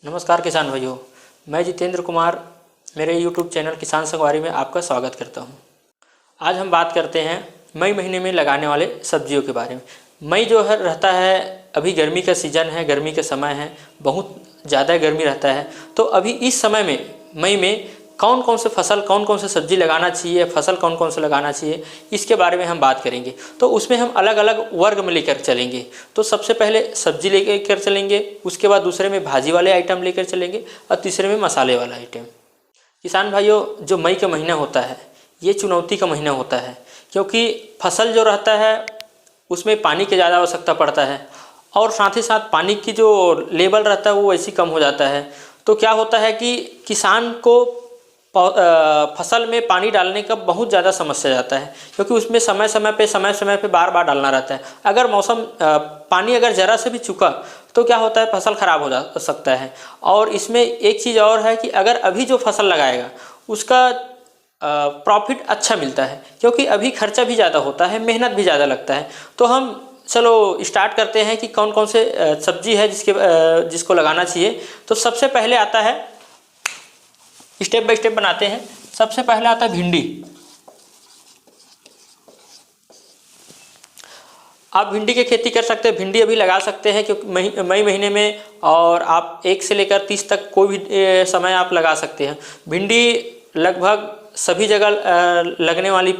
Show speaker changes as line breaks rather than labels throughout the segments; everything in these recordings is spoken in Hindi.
नमस्कार किसान भाइयों, मैं जितेंद्र कुमार मेरे यूट्यूब चैनल किसान संगवारी में आपका स्वागत करता हूं। आज हम बात करते हैं मई महीने में लगाने वाले सब्जियों के बारे में। मई जो है रहता है, अभी गर्मी का सीज़न है, गर्मी का समय है, बहुत ज़्यादा गर्मी रहता है। तो अभी इस समय में मई में कौन कौन से फसल, कौन कौन से सब्जी लगाना चाहिए, फसल कौन कौन से लगाना चाहिए, इसके बारे में हम बात करेंगे। तो उसमें हम अलग अलग वर्ग में लेकर चलेंगे। तो सबसे पहले सब्जी लेकर चलेंगे, उसके बाद दूसरे में भाजी वाले आइटम लेकर चलेंगे और तीसरे में मसाले वाला आइटम। किसान भाइयों, जो मई का महीना होता है ये चुनौती का महीना होता है, क्योंकि फसल जो रहता है उसमें पानी की ज़्यादा आवश्यकता पड़ता है और साथ ही साथ पानी की जो लेवल रहता है वो वैसे कम हो जाता है। तो क्या होता है कि किसान को फसल में पानी डालने का बहुत ज़्यादा समस्या जाता है, क्योंकि उसमें समय समय पे बार बार डालना रहता है। अगर मौसम पानी अगर ज़रा से भी चुका तो क्या होता है, फसल ख़राब हो जा सकता है। और इसमें एक चीज़ और है कि अगर अभी जो फसल लगाएगा उसका प्रॉफिट अच्छा मिलता है, क्योंकि अभी खर्चा भी ज़्यादा होता है, मेहनत भी ज़्यादा लगता है। तो हम चलो स्टार्ट करते हैं कि कौन कौन से सब्जी है जिसको लगाना चाहिए। तो सबसे पहले आता है, स्टेप बाय स्टेप बनाते हैं। सबसे पहले आता है भिंडी। आप भिंडी की खेती कर सकते हैं, भिंडी अभी लगा सकते हैं, क्योंकि मई महीने में, और आप 1 से लेकर 30 तक कोई भी समय आप लगा सकते हैं। भिंडी लगभग सभी जगह लगने वाली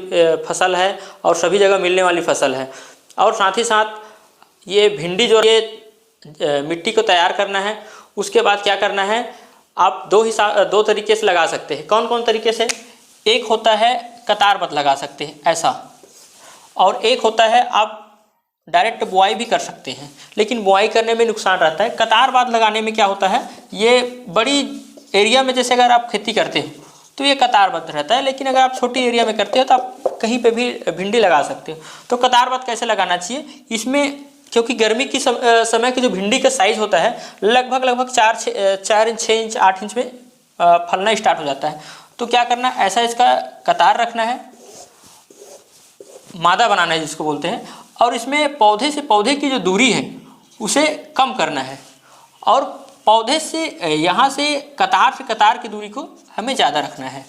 फसल है और सभी जगह मिलने वाली फसल है। और साथ ही साथ ये भिंडी जो ये मिट्टी को तैयार करना है, उसके बाद क्या करना है, आप दो तरीके से लगा सकते हैं। कौन कौन तरीके से? एक होता है कतारबद्ध लगा सकते हैं ऐसा, और एक होता है आप डायरेक्ट बुआई भी कर सकते हैं, लेकिन बुआई करने में नुकसान रहता है। कतारबद्ध लगाने में क्या होता है, ये बड़ी एरिया में जैसे अगर आप खेती करते हो तो ये कतारबद्ध रहता है, लेकिन अगर आप छोटी एरिया में करते हो तो आप कहीं पे भी भिंडी लगा सकते हो। तो कतारबद्ध कैसे लगाना चाहिए इसमें, क्योंकि गर्मी की समय की जो भिंडी का साइज़ होता है लगभग 4 इंच 6 इंच 8 इंच में फलना स्टार्ट हो जाता है। तो क्या करना है, ऐसा इसका कतार रखना है, मादा बनाना है जिसको बोलते हैं, और इसमें पौधे से पौधे की जो दूरी है उसे कम करना है, और पौधे से यहाँ से कतार की दूरी को हमें ज़्यादा रखना है,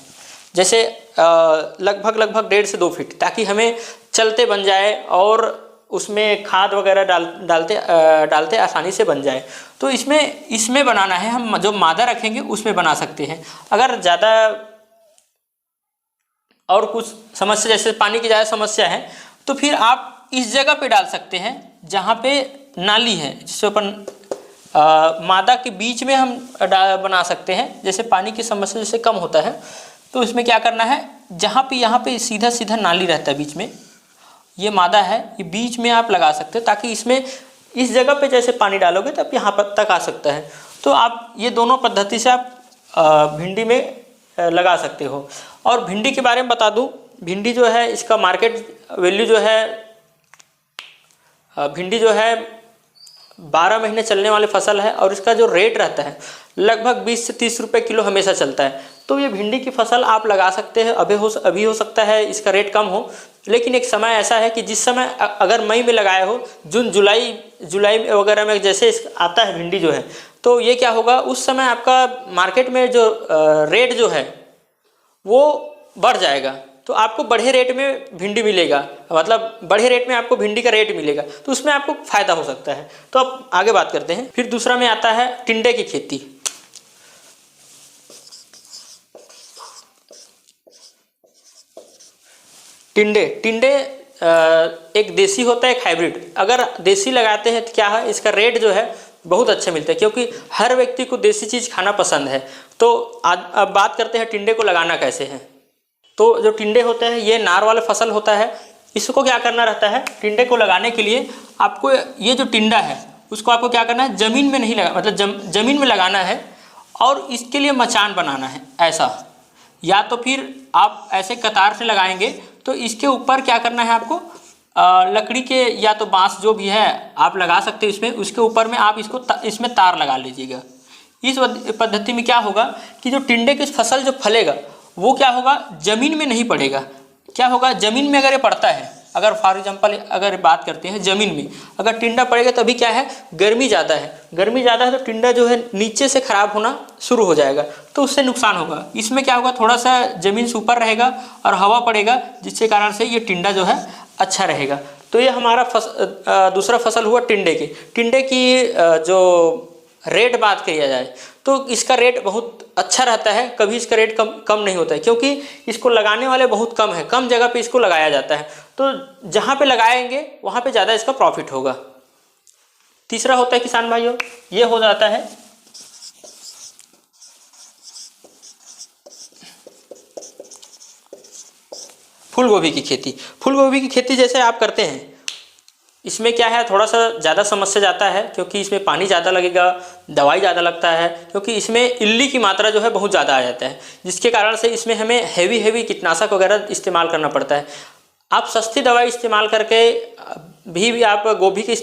जैसे लगभग 1.5 से 2 फीट, ताकि हमें चलते बन जाए और उसमें खाद वगैरह डालते आसानी से बन जाए। तो इसमें बनाना है, हम जो मादा रखेंगे उसमें बना सकते हैं। अगर ज़्यादा और कुछ समस्या, जैसे पानी की ज़्यादा समस्या है, तो फिर आप इस जगह पे डाल सकते हैं जहाँ पे नाली है, जिससे अपन मादा के बीच में हम बना सकते हैं। जैसे पानी की समस्या जैसे कम होता है, तो इसमें क्या करना है, जहाँ पे यहाँ पे सीधा सीधा नाली रहता है बीच में, ये मादा है, ये बीच में आप लगा सकते हैं, ताकि इसमें इस जगह पे जैसे पानी डालोगे तब यहाँ पर तक आ सकता है। तो आप ये दोनों पद्धति से आप भिंडी में लगा सकते हो। और भिंडी के बारे में बता दूं, भिंडी जो है इसका मार्केट वैल्यू जो है, भिंडी जो है 12 महीने चलने वाली फसल है, और इसका जो रेट रहता है लगभग 20 से 30 रुपये किलो हमेशा चलता है। तो ये भिंडी की फसल आप लगा सकते हैं। अभी हो सकता है इसका रेट कम हो, लेकिन एक समय ऐसा है कि जिस समय अगर मई में लगाए हो, जून जुलाई वगैरह में जैसे आता है भिंडी जो है, तो ये क्या होगा, उस समय आपका मार्केट में जो रेट जो है वो बढ़ जाएगा। तो आपको बढ़े रेट में भिंडी मिलेगा, मतलब बढ़े रेट में आपको भिंडी का रेट मिलेगा, तो उसमें आपको फ़ायदा हो सकता है। तो अब आगे बात करते हैं। फिर दूसरा में आता है टिंडे की खेती। टिंडे एक देसी होता है, एक हाइब्रिड। अगर देसी लगाते हैं तो क्या है, इसका रेट जो है बहुत अच्छा मिलता है, क्योंकि हर व्यक्ति को देसी चीज़ खाना पसंद है। तो आज अब बात करते हैं टिंडे को लगाना कैसे है। तो जो टिंडे होते हैं ये नार वाला फसल होता है। इसको क्या करना रहता है, टिंडे को लगाने के लिए आपको ये जो टिंडा है उसको आपको क्या करना है, ज़मीन में नहीं लगा, मतलब ज़मीन में लगाना है, और इसके लिए मचान बनाना है ऐसा, या तो फिर आप ऐसे कतार से लगाएंगे तो इसके ऊपर क्या करना है आपको, लकड़ी के या तो बांस जो भी है आप लगा सकते हो इसमें, उसके ऊपर में आप इसमें तार लगा लीजिएगा। इस पद्धति में क्या होगा कि जो टिंडे की फसल जो फलेगा वो क्या होगा, ज़मीन में नहीं पड़ेगा। क्या होगा, ज़मीन में अगर ये पड़ता है अगर फॉर एग्जांपल अगर बात करते हैं ज़मीन में अगर टिंडा पड़ेगा तो अभी क्या है, गर्मी ज़्यादा है, गर्मी ज़्यादा है तो टिंडा जो है नीचे से ख़राब होना शुरू हो जाएगा, तो उससे नुकसान होगा। इसमें क्या होगा, थोड़ा सा ज़मीन से ऊपर रहेगा और हवा पड़ेगा, जिसके कारण से ये टिंडा जो है अच्छा रहेगा। तो ये हमारा दूसरा फसल हुआ टिंडे की। टिंडे की जो रेट बात किया जाए तो इसका रेट बहुत अच्छा रहता है, कभी इसका रेट कम नहीं होता है, क्योंकि इसको लगाने वाले बहुत कम है, कम जगह पे इसको लगाया जाता है, तो जहाँ पे लगाएंगे वहाँ पे ज़्यादा इसका प्रॉफिट होगा। तीसरा होता है किसान भाइयों, ये हो जाता है फूल गोभी की खेती। फूल गोभी की खेती जैसे आप करते हैं, इसमें क्या है, थोड़ा सा ज़्यादा समस्या जाता है, क्योंकि इसमें पानी ज़्यादा लगेगा, दवाई ज़्यादा लगता है, क्योंकि इसमें इल्ली की मात्रा जो है बहुत ज़्यादा आ जाता है, जिसके कारण से इसमें हमें हैवी कीटनाशक वगैरह इस्तेमाल करना पड़ता है। आप सस्ती दवाई इस्तेमाल करके भी आप गोभी की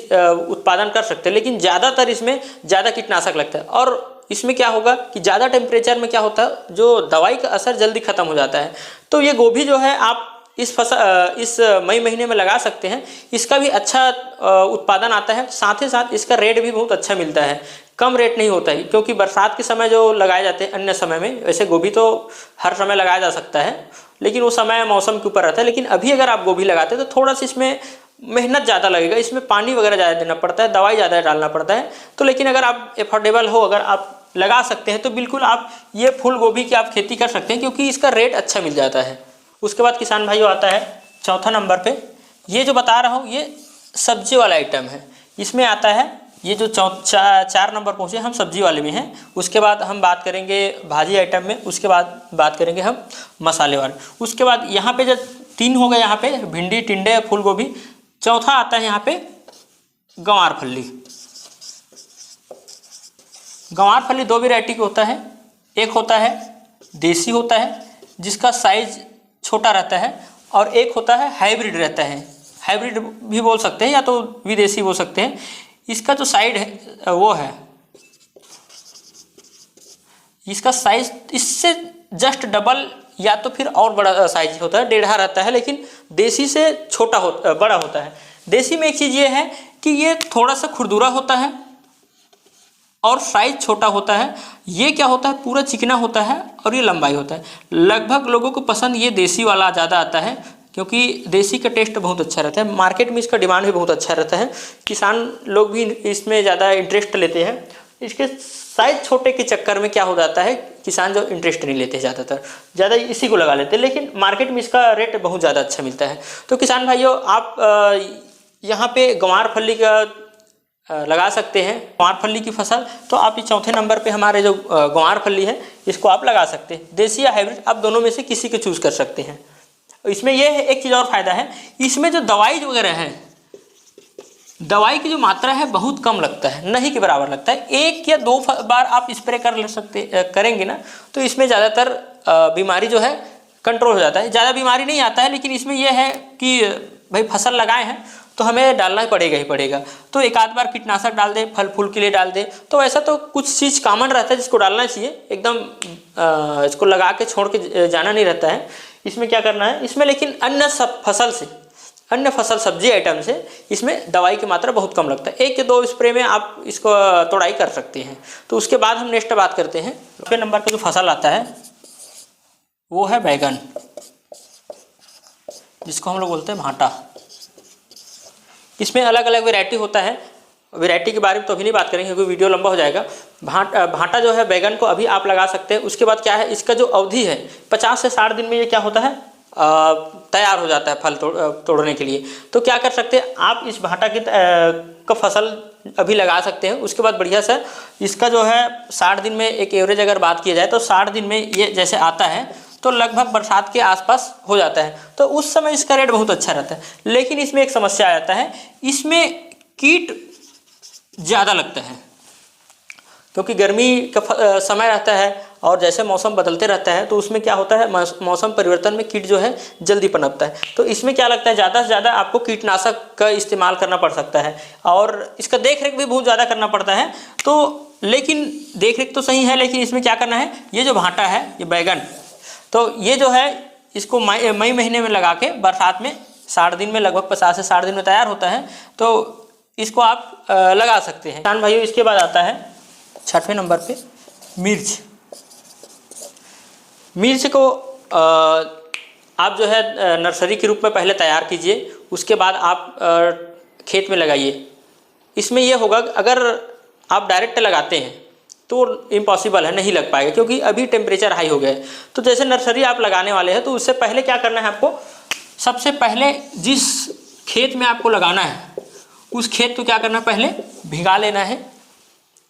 उत्पादन कर सकते हैं, लेकिन ज़्यादातर इसमें ज़्यादा कीटनाशक लगता है। और इसमें क्या होगा कि ज़्यादा टेम्परेचर में क्या होता है, जो दवाई का असर जल्दी ख़त्म हो जाता है। तो ये गोभी जो है आप इस मई महीने में लगा सकते हैं, इसका भी अच्छा उत्पादन आता है, साथ ही साथ इसका रेट भी बहुत अच्छा मिलता है, कम रेट नहीं होता है, क्योंकि बरसात के समय जो लगाए जाते हैं, अन्य समय में वैसे गोभी तो हर समय लगाया जा सकता है, लेकिन वो समय मौसम के ऊपर रहता है। लेकिन अभी अगर आप गोभी लगाते हैं तो थोड़ा सा इसमें मेहनत ज़्यादा लगेगा, इसमें पानी वगैरह ज़्यादा देना पड़ता है, दवाई ज़्यादा डालना पड़ता है। तो लेकिन अगर आप एफोर्डेबल हो, अगर आप लगा सकते हैं तो बिल्कुल आप ये फूल गोभी की आप खेती कर सकते हैं, क्योंकि इसका रेट अच्छा मिल जाता है। उसके बाद किसान भाइयों आता है चौथा नंबर पे, ये जो बता रहा हूँ ये सब्जी वाला आइटम है। इसमें आता है ये जो 4 नंबर पहुँचे हम सब्जी वाले में हैं। उसके बाद हम बात करेंगे भाजी आइटम में, उसके बाद बात करेंगे हम मसाले वाले। उसके बाद यहाँ पे जो 3 हो गए, यहाँ पे भिंडी, टिंडे, फूल गोभी। चौथा आता है यहाँ पे गंवार फली। गंवार फली 2 वैरायटी का होता है, एक होता है देसी होता है जिसका साइज छोटा रहता है, और एक होता है हाइब्रिड रहता है, हाइब्रिड भी बोल सकते हैं या तो विदेशी बोल सकते हैं। इसका जो साइड है वो है, इसका साइज इससे जस्ट डबल या तो फिर और बड़ा साइज होता है, 1.5 रहता है, लेकिन देसी से बड़ा होता है। देसी में एक चीज़ ये है कि ये थोड़ा सा खुरदुरा होता है और साइज छोटा होता है। ये क्या होता है, पूरा चिकना होता है और ये लंबाई होता है। लगभग लोगों को पसंद ये देसी वाला ज़्यादा आता है, क्योंकि देसी का टेस्ट बहुत अच्छा रहता है, मार्केट में इसका डिमांड भी बहुत अच्छा रहता है, किसान लोग भी इसमें ज़्यादा इंटरेस्ट लेते हैं। इसके साइज छोटे के चक्कर में क्या हो जाता है, किसान जो इंटरेस्ट नहीं लेते ज़्यादातर, ज़्यादा इसी को लगा लेते हैं, लेकिन मार्केट में इसका रेट बहुत ज़्यादा अच्छा मिलता है। तो किसान भाइयों, आप यहाँ पे गंवार फली का लगा सकते हैं, गंवार फली की फसल। तो आप ये चौथे नंबर पे हमारे जो गंवार फली है इसको आप लगा सकते हैं। देसी या हाइब्रिड आप दोनों में से किसी को चूज़ कर सकते हैं। इसमें यह है, एक चीज़ और फायदा है, इसमें जो दवाई वगैरह है, दवाई की जो मात्रा है बहुत कम लगता है, नहीं के बराबर लगता है। 1 या 2 बार आप स्प्रे करेंगे ना, तो इसमें ज़्यादातर बीमारी जो है कंट्रोल हो जाता है, ज़्यादा बीमारी नहीं आता है। लेकिन इसमें यह है कि भाई फसल लगाए हैं तो हमें डालना ही पड़ेगा। तो एक आध बार कीटनाशक डाल दे, फल फूल के लिए डाल दे, तो ऐसा तो कुछ चीज़ कॉमन रहता है जिसको डालना चाहिए, एकदम इसको लगा के छोड़ के जाना नहीं रहता है। इसमें क्या करना है, इसमें लेकिन अन्य फसल सब्जी आइटम से इसमें दवाई की मात्रा बहुत कम लगता है। 1 या 2 स्प्रे में आप इसको तोड़ाई कर सकते हैं। तो उसके बाद हम नेक्स्ट बात करते हैं। 6 नंबर पे जो फसल आता है वो है बैगन, जिसको हम लोग बोलते हैं भांटा। इसमें अलग अलग वैरायटी होता है, वैरायटी के बारे में तो अभी नहीं बात करेंगे क्योंकि वीडियो लंबा हो जाएगा। भांटा जो है बैगन को अभी आप लगा सकते हैं। उसके बाद क्या है, इसका जो अवधि है 50 से 60 दिन में ये क्या होता है, तैयार हो जाता है फल तोड़ने के लिए। तो क्या कर सकते हैं, आप इस भांटा का फसल अभी लगा सकते हैं। उसके बाद बढ़िया से इसका जो है 60 दिन में एक एवरेज अगर बात किया जाए तो 60 दिन में ये जैसे आता है तो लगभग बरसात के आसपास हो जाता है, तो उस समय इसका रेट बहुत अच्छा रहता है। लेकिन इसमें एक समस्या आ जाता है, इसमें कीट ज़्यादा लगता है, क्योंकि गर्मी का समय रहता है और जैसे मौसम बदलते रहता है तो उसमें क्या होता है, मौसम परिवर्तन में कीट जो है जल्दी पनपता है। तो इसमें क्या लगता है, ज़्यादा से ज़्यादा आपको कीटनाशक का इस्तेमाल करना पड़ सकता है और इसका देख रेख भी बहुत ज़्यादा करना पड़ता है। तो लेकिन देख रेख तो सही है, लेकिन इसमें क्या करना है, ये जो भांटा है, ये बैगन, तो ये जो है इसको मई महीने में लगा के बरसात में 60 दिन में, लगभग 50 से 60 दिन में तैयार होता है। तो इसको आप लगा सकते हैं किसान भाइयों। इसके बाद आता है 6वें नंबर पे मिर्च। मिर्च को आप जो है नर्सरी के रूप में पहले तैयार कीजिए, उसके बाद आप खेत में लगाइए। इसमें ये होगा अगर आप डायरेक्ट लगाते हैं तो इम्पॉसिबल है, नहीं लग पाएगा क्योंकि अभी टेम्परेचर हाई हो गया है। तो जैसे नर्सरी आप लगाने वाले हैं तो उससे पहले क्या करना है आपको, सबसे पहले जिस खेत में आपको लगाना है उस खेत को क्या करना है, पहले भिगा लेना है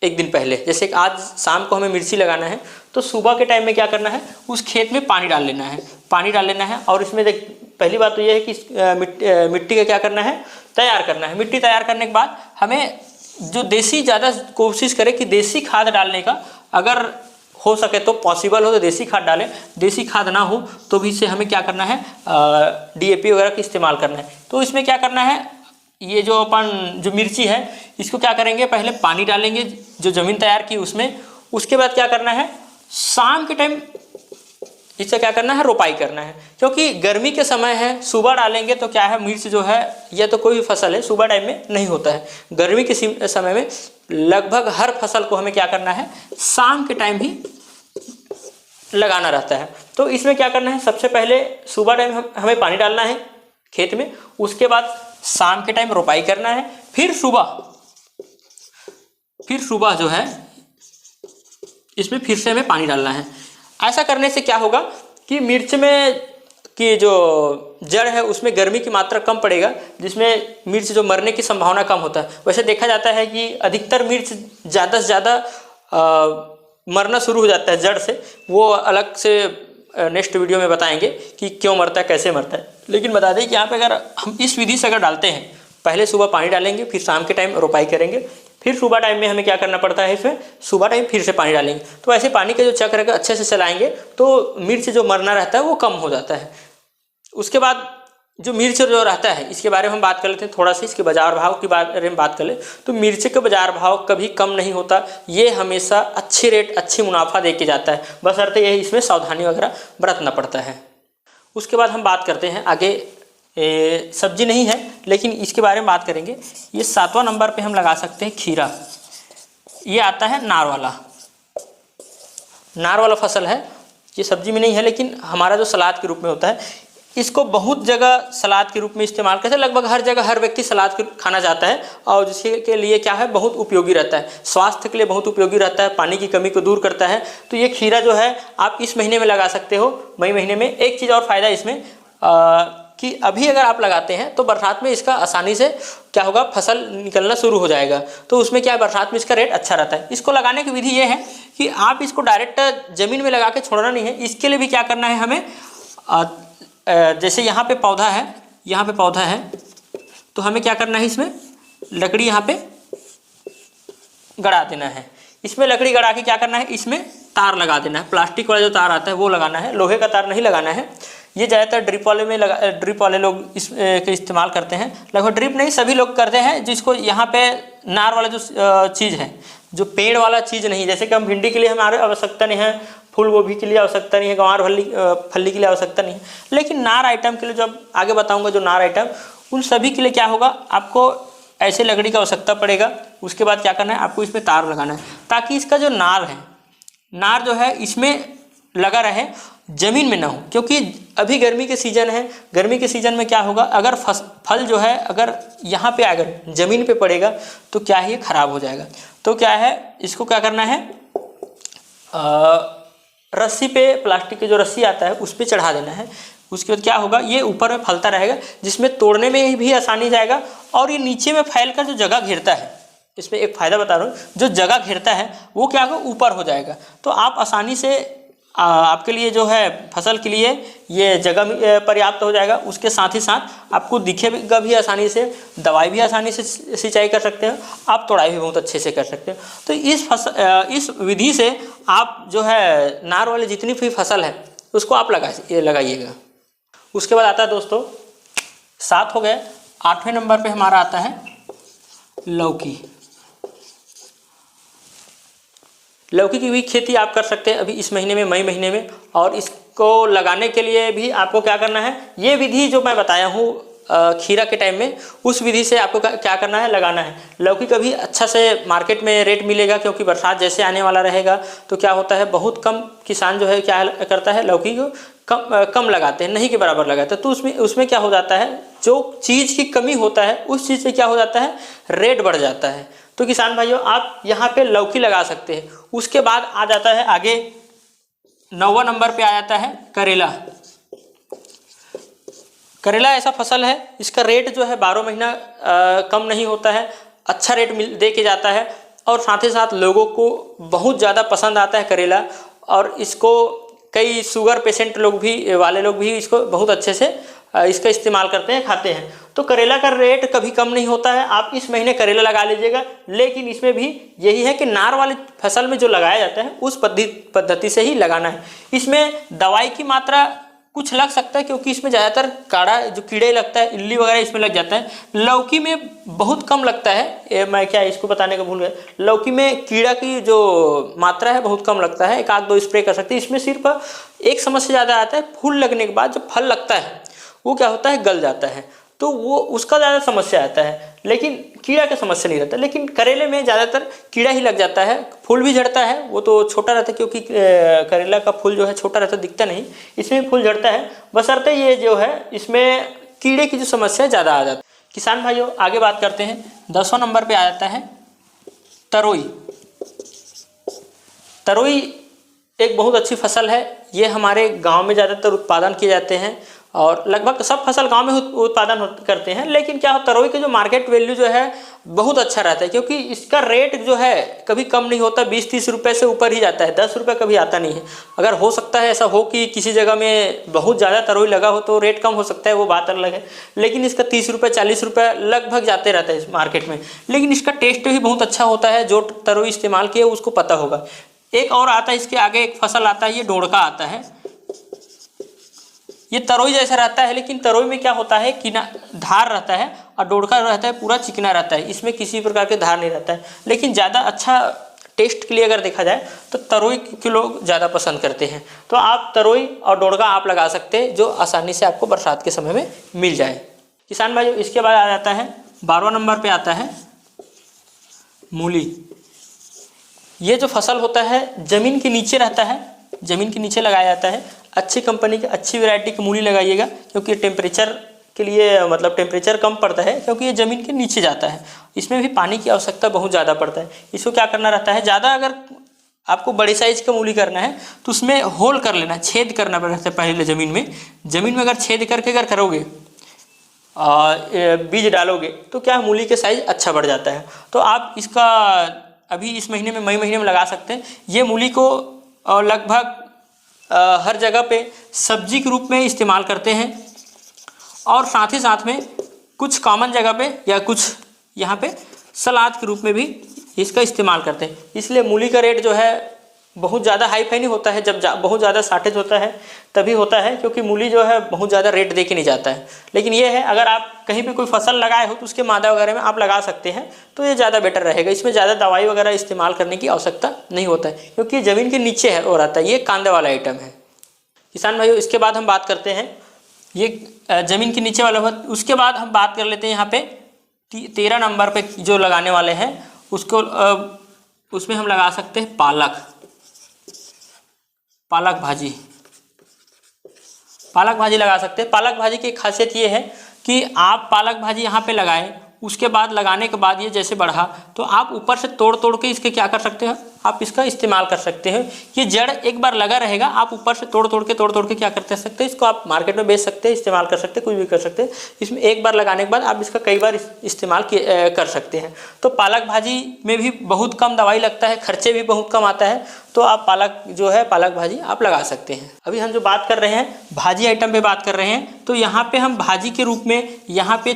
एक दिन पहले। जैसे आज शाम को हमें मिर्ची लगाना है तो सुबह के टाइम में क्या करना है, उस खेत में पानी डाल लेना है, पानी डाल लेना है। और इसमें देख पहली बात तो ये है कि मिट्टी का क्या करना है, तैयार करना है। मिट्टी तैयार करने के बाद हमें जो देसी, ज़्यादा कोशिश करें कि देसी खाद डालने का, अगर हो सके तो पॉसिबल हो तो देसी खाद डालें। देसी खाद ना हो तो भी इससे हमें क्या करना है, DAP वगैरह का इस्तेमाल करना है। तो इसमें क्या करना है, ये जो अपन जो मिर्ची है इसको क्या करेंगे, पहले पानी डालेंगे जो ज़मीन तैयार की उसमें। उसके बाद क्या करना है, शाम के टाइम इससे क्या करना है, रोपाई करना है। क्योंकि गर्मी के समय है, सुबह डालेंगे तो क्या है, मिर्च जो है या तो कोई भी फसल है सुबह टाइम में नहीं होता है। गर्मी के समय में लगभग हर फसल को हमें क्या करना है, शाम के टाइम ही लगाना रहता है। तो इसमें क्या करना है, सबसे पहले सुबह टाइम हमें पानी डालना है खेत में, उसके बाद शाम के टाइम रोपाई करना है, फिर सुबह जो है इसमें फिर से हमें पानी डालना है। ऐसा करने से क्या होगा कि मिर्च में की जो जड़ है उसमें गर्मी की मात्रा कम पड़ेगा, जिसमें मिर्च जो मरने की संभावना कम होता है। वैसे देखा जाता है कि अधिकतर मिर्च ज़्यादा से ज़्यादा मरना शुरू हो जाता है जड़ से। वो अलग से नेक्स्ट वीडियो में बताएंगे कि क्यों मरता है, कैसे मरता है। लेकिन बता दें कि यहाँ पे अगर हम इस विधि से अगर डालते हैं, पहले सुबह पानी डालेंगे, फिर शाम के टाइम रोपाई करेंगे, फिर सुबह टाइम में हमें क्या करना पड़ता है, इसमें सुबह टाइम फिर से पानी डालेंगे। तो ऐसे पानी का जो चक्र है अच्छे से चलाएंगे तो मिर्च जो मरना रहता है वो कम हो जाता है। उसके बाद जो मिर्च जो रहता है इसके बारे में हम बात कर लेते हैं थोड़ा सा, इसके बाजार भाव के बारे में बात कर ले तो मिर्च का बाजार भाव कभी कम नहीं होता, ये हमेशा अच्छी रेट, अच्छी मुनाफा दे के जाता है। बशर्ते यही इसमें सावधानी वगैरह बरतना पड़ता है। उसके बाद हम बात करते हैं आगे, सब्जी नहीं है लेकिन इसके बारे में बात करेंगे। ये 7वां नंबर पे हम लगा सकते हैं खीरा। ये आता है नार वाला फसल है, ये सब्जी में नहीं है लेकिन हमारा जो सलाद के रूप में होता है, इसको बहुत जगह सलाद के रूप में इस्तेमाल करते हैं। लगभग हर जगह हर व्यक्ति सलाद खाना चाहता है और जिसके लिए क्या है, बहुत उपयोगी रहता है, स्वास्थ्य के लिए बहुत उपयोगी रहता है, पानी की कमी को दूर करता है। तो ये खीरा जो है आप इस महीने में लगा सकते हो, मई महीने में। एक चीज़ और फ़ायदा इसमें कि अभी अगर आप लगाते हैं तो बरसात में इसका आसानी से क्या होगा, फसल निकलना शुरू हो जाएगा। तो उसमें क्या है, बरसात में इसका रेट अच्छा रहता है। इसको लगाने की विधि ये है कि आप इसको डायरेक्ट ज़मीन में लगा के छोड़ना नहीं है। इसके लिए भी क्या करना है हमें, जैसे यहाँ पे पौधा है, तो हमें क्या करना है, इसमें लकड़ी यहाँ पे गड़ा देना है। इसमें लकड़ी गड़ा के क्या करना है, इसमें तार लगा देना है। प्लास्टिक वाला जो तार आता है वो लगाना है, लोहे का तार नहीं लगाना है। ये ज़्यादातर ड्रिप वाले लोग के इस्तेमाल करते हैं। लगभग ड्रिप नहीं, सभी लोग करते हैं। जिसको यहाँ पे नार वाला जो चीज़ है, जो पेड़ वाला चीज़ नहीं, जैसे कि हम भिंडी के लिए हमारे आवश्यकता नहीं है, फूल गोभी के लिए आवश्यकता नहीं है, गंवार फली के लिए आवश्यकता नहीं है, लेकिन नार आइटम के लिए जो आगे बताऊंगा, जो नार आइटम, उन सभी के लिए क्या होगा, आपको ऐसे लकड़ी का आवश्यकता पड़ेगा। उसके बाद क्या करना है, आपको इसमें तार लगाना है ताकि इसका जो नार जो है इसमें लगा रहे, ज़मीन में ना हो। क्योंकि अभी गर्मी के सीज़न है, गर्मी के सीज़न में क्या होगा, अगर फल जो है अगर यहाँ पे अगर ज़मीन पे पड़ेगा तो क्या है, ये ख़राब हो जाएगा। तो क्या है, इसको क्या करना है, रस्सी पे, प्लास्टिक की जो रस्सी आता है उस पर चढ़ा देना है। उसके बाद क्या होगा, ये ऊपर में फलता रहेगा, जिसमें तोड़ने में भी आसानी जाएगा। और ये नीचे में फैलकर जो जगह घेरता है, इसमें एक फ़ायदा बता रहा हूँ, जो जगह घेरता है वो क्या होगा, ऊपर हो जाएगा। तो आप आसानी से आपके लिए जो है फसल के लिए ये जगह पर्याप्त हो जाएगा। उसके साथ ही साथ आपको दिखेगा भी आसानी से, दवाई भी आसानी से सिंचाई कर सकते हैं, आप तोड़ाई भी बहुत अच्छे से कर सकते हैं। तो इस विधि से आप जो है नार वाले जितनी भी फसल है उसको आप लगाइएगा। उसके बाद आता है दोस्तों 7 हो गए। 8वें नंबर पे हमारा आता है लौकी। लौकी की भी खेती आप कर सकते हैं अभी इस महीने में, मई महीने में। और इसको लगाने के लिए भी आपको क्या करना है, ये विधि जो मैं बताया हूँ खीरा के टाइम में, उस विधि से आपको क्या करना है, लगाना है। लौकी का भी अच्छा से मार्केट में रेट मिलेगा, क्योंकि बरसात जैसे आने वाला रहेगा तो क्या होता है, बहुत कम किसान जो है क्या करता है, लौकी को कम लगाते हैं, नहीं के बराबर लगाते हैं। तो उसमें क्या हो जाता है, जो चीज़ की कमी होता है उस चीज़ से क्या हो जाता है, रेट बढ़ जाता है। तो किसान भाइयों, आप यहाँ पे लौकी लगा सकते हैं। उसके बाद आ जाता है आगे 9वां नंबर पे आ जाता है करेला। करेला ऐसा फसल है, इसका रेट जो है 12 महीना कम नहीं होता है, अच्छा रेट दे के जाता है, और साथ ही साथ लोगों को बहुत ज़्यादा पसंद आता है करेला। और इसको कई शुगर पेशेंट लोग भी इसको बहुत अच्छे से इसका इस्तेमाल करते हैं, खाते हैं। तो करेला का रेट कभी कम नहीं होता है। आप इस महीने करेला लगा लीजिएगा, लेकिन इसमें भी यही है कि नार वाली फसल में जो लगाया जाता है उस पद्धति से ही लगाना है। इसमें दवाई की मात्रा कुछ लग सकता है, क्योंकि इसमें ज़्यादातर काड़ा जो कीड़े लगता है, इल्ली वगैरह इसमें लग जाता है। लौकी में बहुत कम लगता है, मैं क्या इसको बताने को भूल गया। लौकी में कीड़ा की जो मात्रा है बहुत कम लगता है, 1-2 स्प्रे कर सकते हैं। इसमें सिर्फ एक समस्या ज़्यादा आता है, फूल लगने के बाद जब फल लगता है वो क्या होता है, गल जाता है, तो वो उसका ज़्यादा समस्या आता है, लेकिन कीड़ा का समस्या नहीं रहता। लेकिन करेले में ज़्यादातर कीड़ा ही लग जाता है, फूल भी झड़ता है, वो तो छोटा रहता है, क्योंकि करेला का फूल जो है छोटा रहता है, दिखता नहीं, इसमें भी फूल झड़ता है, बशर्ते ये जो है इसमें कीड़े की जो समस्या ज़्यादा आ जाती है। किसान भाइयों, आगे बात करते हैं। 10वां नंबर पर आ जाता है तरोई। तरोई एक बहुत अच्छी फसल है, ये हमारे गाँव में ज़्यादातर उत्पादन किए जाते हैं, और लगभग सब फसल गांव में उत्पादन करते हैं। लेकिन क्या हो, तरोई के जो मार्केट वैल्यू जो है बहुत अच्छा रहता है, क्योंकि इसका रेट जो है कभी कम नहीं होता, 20-30 रुपये से ऊपर ही जाता है, 10 रुपये कभी आता नहीं है। अगर हो सकता है ऐसा हो कि किसी जगह में बहुत ज़्यादा तरोई लगा हो तो रेट कम हो सकता है, वो बात अलग है, लेकिन इसका 30 रुपये 40 रुपये लगभग जाते रहता है इस मार्केट में। लेकिन इसका टेस्ट भी बहुत अच्छा होता है, जो तरोई इस्तेमाल किए उसको पता होगा। एक और आता है, इसके आगे एक फसल आता है, ये डोड़का आता है। ये तरोई जैसा रहता है, लेकिन तरोई में क्या होता है कि धार रहता है, और डोड़का रहता है पूरा चिकना रहता है, इसमें किसी प्रकार के धार नहीं रहता है। लेकिन ज़्यादा अच्छा टेस्ट के लिए अगर देखा जाए तो तरोई के लोग ज़्यादा पसंद करते हैं। तो आप तरोई और डोड़का आप लगा सकते हैं, जो आसानी से आपको बरसात के समय में मिल जाए। किसान भाइयों, इसके बाद आ जाता है 12वां नंबर पर आता है मूली। ये जो फसल होता है ज़मीन के नीचे रहता है, ज़मीन के नीचे लगाया जाता है। अच्छी कंपनी की अच्छी वैरायटी की मूली लगाइएगा, क्योंकि टेम्परेचर के लिए मतलब टेम्परेचर कम पड़ता है, क्योंकि ये ज़मीन के नीचे जाता है। इसमें भी पानी की आवश्यकता बहुत ज़्यादा पड़ता है। इसको क्या करना रहता है, ज़्यादा अगर आपको बड़े साइज़ का मूली करना है तो उसमें होल कर लेना, छेद करना रहता है पहले ज़मीन में अगर छेद करके अगर करोगे बीज डालोगे तो क्या मूली के साइज़ अच्छा बढ़ जाता है। तो आप इसका अभी इस महीने में, मई महीने में लगा सकते हैं। ये मूली को लगभग हर जगह पे सब्जी के रूप में इस्तेमाल करते हैं, और साथ ही साथ में कुछ कॉमन जगह पे या कुछ यहाँ पे सलाद के रूप में भी इसका इस्तेमाल करते हैं। इसलिए मूली का रेट जो है बहुत ज़्यादा हाई फाई नहीं होता है, जब बहुत ज़्यादा शार्टेज होता है तभी होता है, क्योंकि मूली जो है बहुत ज़्यादा रेट दे के नहीं जाता है। लेकिन ये है, अगर आप कहीं पे कोई फसल लगाए हो तो उसके मादा वगैरह में आप लगा सकते हैं, तो ये ज़्यादा बेटर रहेगा। इसमें ज़्यादा दवाई वगैरह इस्तेमाल करने की आवश्यकता नहीं होता है, क्योंकि ज़मीन के नीचे है और आता है, ये कांदे वाला आइटम है। किसान भाइयों, इसके बाद हम बात करते हैं, ये ज़मीन के नीचे वाला। उसके बाद हम बात कर लेते हैं यहाँ पे 13 नंबर पे जो लगाने वाले हैं उसको, उसमें हम लगा सकते हैं पालक भाजी। पालक भाजी लगा सकते हैं। पालक भाजी की खासियत ये है कि आप पालक भाजी यहाँ पे लगाएं, उसके बाद लगाने के बाद ये जैसे बढ़ा तो आप ऊपर से तोड़ के इसके क्या कर सकते हैं, आप इसका इस्तेमाल कर सकते हैं। ये जड़ एक बार लगा रहेगा, आप ऊपर से तोड़ के क्या करते सकते हैं, इसको आप मार्केट में बेच सकते हैं, इस्तेमाल कर सकते हैं, कुछ भी कर सकते हैं। इसमें एक बार लगाने के बाद आप इसका कई बार इस्तेमाल कर सकते हैं। तो पालक भाजी में भी बहुत कम दवाई लगता है, खर्चे भी बहुत कम आता है, तो आप पालक भाजी आप लगा सकते हैं। अभी हम जो बात कर रहे हैं भाजी आइटम पे बात कर रहे हैं, तो यहाँ पे हम भाजी के रूप में यहाँ पे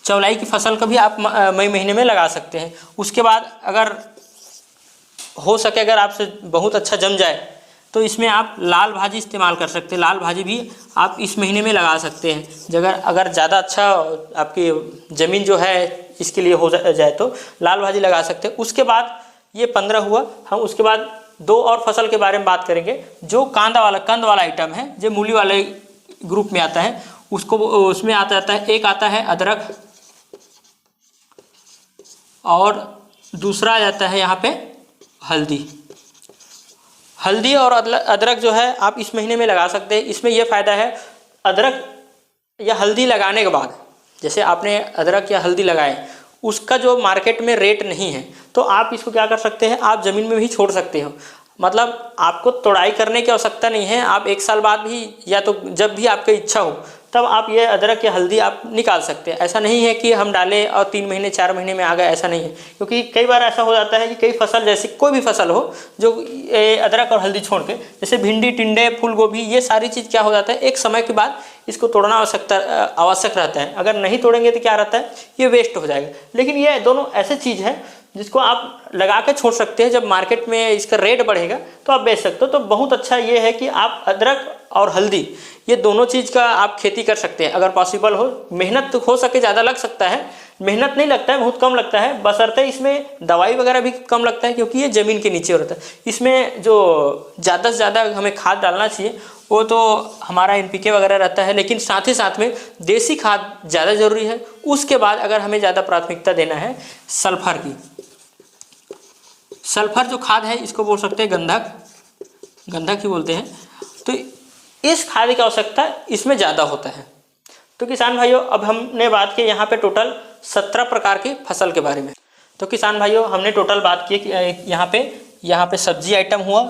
चौलाई की फसल का भी आप मई महीने में लगा सकते हैं। उसके बाद अगर हो सके, अगर आपसे बहुत अच्छा जम जाए तो इसमें आप लाल भाजी इस्तेमाल कर सकते हैं। लाल भाजी भी आप इस महीने में लगा सकते हैं। अगर ज़्यादा अच्छा आपकी ज़मीन जो है इसके लिए हो जाए तो लाल भाजी लगा सकते हैं। उसके बाद ये 15 हुआ। हम उसके बाद 2 और फसल के बारे में बात करेंगे, जो कंद वाला आइटम है, जो मूली वाले ग्रुप में आता है। उसको उसमें आता जाता है, एक आता है अदरक और दूसरा आ जाता है यहाँ पे हल्दी। हल्दी और अदरक जो है आप इस महीने में लगा सकते हैं। इसमें यह फ़ायदा है, अदरक या हल्दी लगाने के बाद जैसे आपने अदरक या हल्दी लगाए, उसका जो मार्केट में रेट नहीं है, तो आप इसको क्या कर सकते हैं, आप ज़मीन में भी छोड़ सकते हो। मतलब आपको तोड़ाई करने की आवश्यकता नहीं है। आप 1 साल बाद भी या तो जब भी आपकी इच्छा हो तब आप ये अदरक या हल्दी आप निकाल सकते हैं। ऐसा नहीं है कि हम डालें और 3 महीने 4 महीने में आ गए, ऐसा नहीं है। क्योंकि कई बार ऐसा हो जाता है कि कई फसल, जैसे कोई भी फसल हो जो अदरक और हल्दी छोड़ के, जैसे भिंडी, टिंडे, फूल गोभी, ये सारी चीज़ क्या हो जाता है, एक समय के बाद इसको तोड़ना आवश्यक रहता है। अगर नहीं तोड़ेंगे तो क्या रहता है, ये वेस्ट हो जाएगा। लेकिन ये दोनों ऐसे चीज़ है जिसको आप लगा के छोड़ सकते हैं। जब मार्केट में इसका रेट बढ़ेगा तो आप बेच सकते हो। तो बहुत अच्छा ये है कि आप अदरक और हल्दी ये दोनों चीज़ का आप खेती कर सकते हैं अगर पॉसिबल हो। मेहनत तो हो सके ज़्यादा लग सकता है, मेहनत नहीं लगता है, बहुत कम लगता है, बशर्ते इसमें दवाई वगैरह भी कम लगता है क्योंकि ये ज़मीन के नीचे होता है। इसमें जो ज़्यादा से ज़्यादा हमें खाद डालना चाहिए वो तो हमारा NPK वगैरह रहता है, लेकिन साथ ही साथ में देसी खाद ज़्यादा ज़रूरी है। उसके बाद अगर हमें ज़्यादा प्राथमिकता देना है सल्फर की, सल्फर जो खाद है इसको बोल सकते हैं गंधक ही बोलते हैं। तो इस खाद की आवश्यकता इसमें ज़्यादा होता है। तो किसान भाइयों, अब हमने बात की यहाँ पे टोटल 17 प्रकार की फसल के बारे में। तो किसान भाइयों, हमने टोटल बात की कि यहाँ पे सब्जी आइटम हुआ,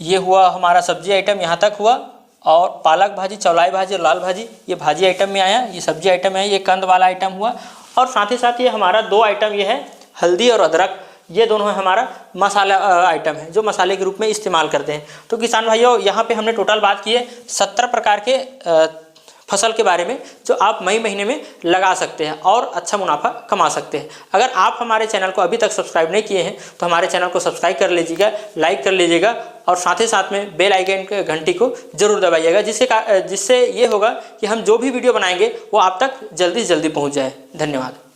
ये हुआ हमारा सब्जी आइटम यहाँ तक हुआ, और पालक भाजी, चौलाई भाजी और लाल भाजी ये भाजी आइटम में आया, ये सब्जी आइटम है, ये कंद वाला आइटम हुआ। और साथ ही साथ ये हमारा 2 आइटम ये है हल्दी और अदरक, ये दोनों है हमारा मसाला आइटम है जो मसाले के रूप में इस्तेमाल करते हैं। तो किसान भाइयों, यहाँ पे हमने टोटल बात की है 17 प्रकार के फसल के बारे में जो आप मई महीने में लगा सकते हैं और अच्छा मुनाफा कमा सकते हैं। अगर आप हमारे चैनल को अभी तक सब्सक्राइब नहीं किए हैं तो हमारे चैनल को सब्सक्राइब कर लीजिएगा, लाइक कर लीजिएगा और साथ ही साथ में बेल आइकन के घंटी को जरूर दबाइएगा, जिससे ये होगा कि हम जो भी वीडियो बनाएंगे वो आप तक जल्दी से जल्दी पहुँच जाए। धन्यवाद।